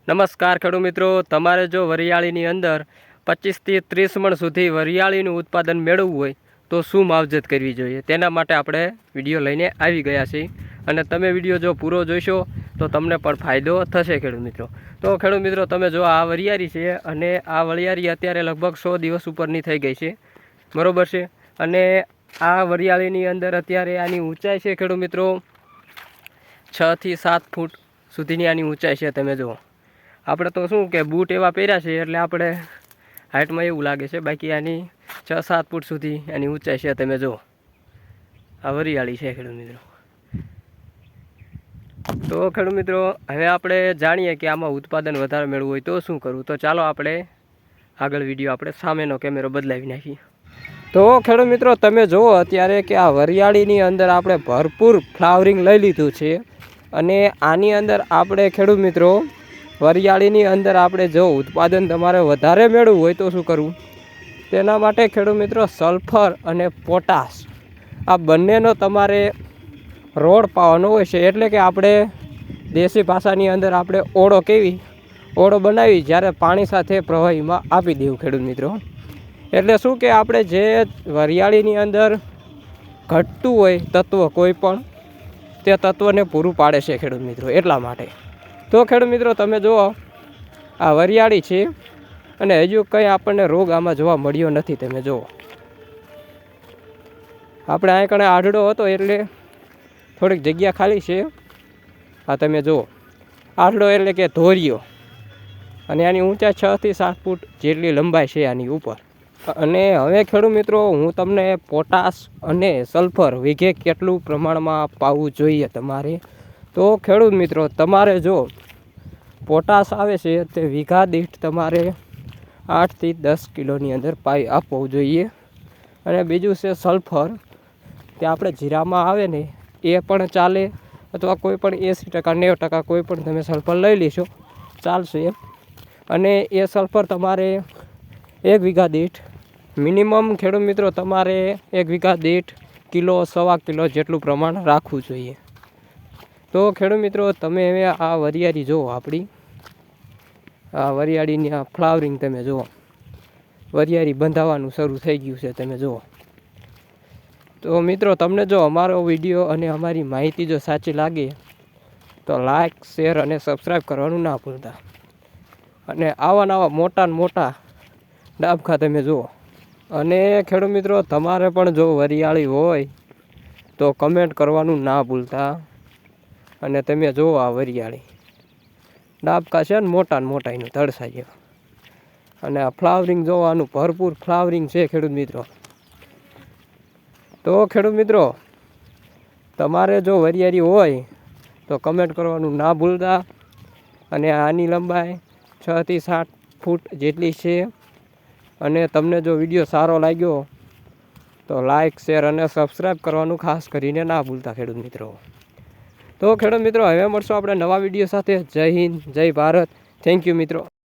નમસ્કાર ખેડૂત મિત્રો, તમારે જો વરિયાળીની અંદર 25 થી 30 મણ સુધી વરિયાળીનું ઉત્પાદન મેળવવું હોય તો શું માવજત કરવી જોઈએ, તેના માટે આપણે વિડીયો લઈને આવી ગયા છીએ. અને તમે વિડીયો જો પૂરો જોઈશો તો તમને પણ ફાયદો થશે ખેડૂત મિત્રો. તો ખેડૂત મિત્રો, તમે જો આ વરિયાળી છે અને આ વરિયાળી અત્યારે લગભગ 100 દિવસ ઉપરની થઈ ગઈ છે, બરાબર છે. અને આ વરિયાળીની અંદર અત્યારે આની ઊંચાઈ છે ખેડૂત મિત્રો 6 થી 7 ફૂટ સુધીની આની ઊંચાઈ છે. તમે જુઓ, આપણે તો શું કે બૂટ એવા પહેર્યા છે એટલે આપણે હાઇટમાં એવું લાગે છે, બાકી આની 6-7 ફૂટ સુધી આની ઊંચાઈ છે. તમે જુઓ, આ વરિયાળી છે ખેડૂત મિત્રો. તો ખેડૂત મિત્રો, હવે આપણે જાણીએ કે આમાં ઉત્પાદન વધારે મેળવવું હોય તો શું કરવું. તો ચાલો આપણે આગળ વિડીયો આપણે સામેનો કેમેરો બદલાવી નાખીએ. તો ખેડૂત મિત્રો, તમે જુઓ અત્યારે કે આ વરિયાળીની અંદર આપણે ભરપૂર ફ્લાવરિંગ લઈ લીધું છે. અને આની અંદર આપણે ખેડૂત મિત્રો વરિયાળીની અંદર આપણે જો ઉત્પાદન તમારે વધારે મેળવવું હોય તો શું કરવું, તેના માટે ખેડૂત મિત્રો સલ્ફર અને પોટાશ આ બંનેનો તમારે રોડ પાવાનો હોય છે. એટલે કે આપણે દેશી ભાષાની અંદર આપણે ઓળો બનાવી જ્યારે પાણી સાથે પ્રવાહીમાં આપી દેવું ખેડૂત મિત્રો. એટલે શું કે આપણે જે વરિયાળીની અંદર ઘટતું હોય તત્વ કોઈ પણ, તે તત્વને પૂરું પાડે છે ખેડૂત મિત્રો. એટલા માટે તો ખેડૂત મિત્રો તમે જુઓ, આ વરિયાળી છે અને હજુ કંઈ આપણને રોગ આમાં જોવા મળ્યો નથી. તમે જુઓ, આપણે અહીં કણે આઢળો હતો એટલે થોડીક જગ્યા ખાલી છે. આ તમે જુઓ, આઢળો એટલે કે ધોરિયો, અને આની ઊંચાઈ 6 થી 7 ફૂટ જેટલી લંબાઈ છે આની ઉપર. અને હવે ખેડૂત મિત્રો હું તમને પોટાશ અને સલ્ફર વીઘે કેટલું પ્રમાણમાં પાવું જોઈએ તમારે. તો ખેડૂત મિત્રો તમારે જો પોટાશ આવે છે તે વીઘા દીઠ તમારે 8 થી 10 કિલોની અંદર પાઈ આપવું જોઈએ. અને બીજું છે સલ્ફર, તે આપણે જીરામાં આવે ને એ પણ ચાલે, અથવા કોઈ પણ 80%-90% કોઈ પણ તમે સલ્ફર લઈ લેશો ચાલશે. અને એ સલ્ફર તમારે 1 વીઘા દીઠ મિનિમમ ખેડૂત મિત્રો તમારે 1 વીઘા દીઠ કિલો 1.25 કિલો જેટલું પ્રમાણ રાખવું જોઈએ. તો ખેડૂત મિત્રો તમે હવે આ વરિયાળી જુઓ, આપણી આ વરિયાળીની આ ફ્લાવરિંગ તમે જુઓ, વરિયાળી બંધાવાનું શરૂ થઈ ગયું છે. તમે જુઓ, તો મિત્રો તમને જો અમારો વિડીયો અને અમારી માહિતી જો સાચી લાગે તો લાઈક, શેર અને સબસ્ક્રાઈબ કરવાનું ના ભૂલતા. અને આવા મોટા ડાબખા તમે જુઓ. અને ખેડૂત મિત્રો તમારે પણ જો વરિયાળી હોય તો કમેન્ટ કરવાનું ના ભૂલતા. અને તમે જુઓ આ વરિયાળી ડાબકા છે ને મોટા એનું તળસા જેવા. અને આ ફ્લાવરિંગ જોવાનું ભરપૂર ફ્લાવરિંગ છે ખેડૂત મિત્રો. તો ખેડૂત મિત્રો તમારે જો વરિયાળી હોય તો કમેન્ટ કરવાનું ના ભૂલતા. અને આની લંબાઈ 6 થી 7 ફૂટ જેટલી છે. અને તમને જો વિડીયો સારો લાગ્યો તો લાઈક, શેર અને સબસ્ક્રાઈબ કરવાનું ખાસ કરીને ના ભૂલતા ખેડૂત મિત્રો. તો ખેડૂત મિત્રો હવે મળશું આપણે નવા વિડીયો સાથે. જય હિન્દ, જય ભારત. થેન્ક યુ મિત્રો.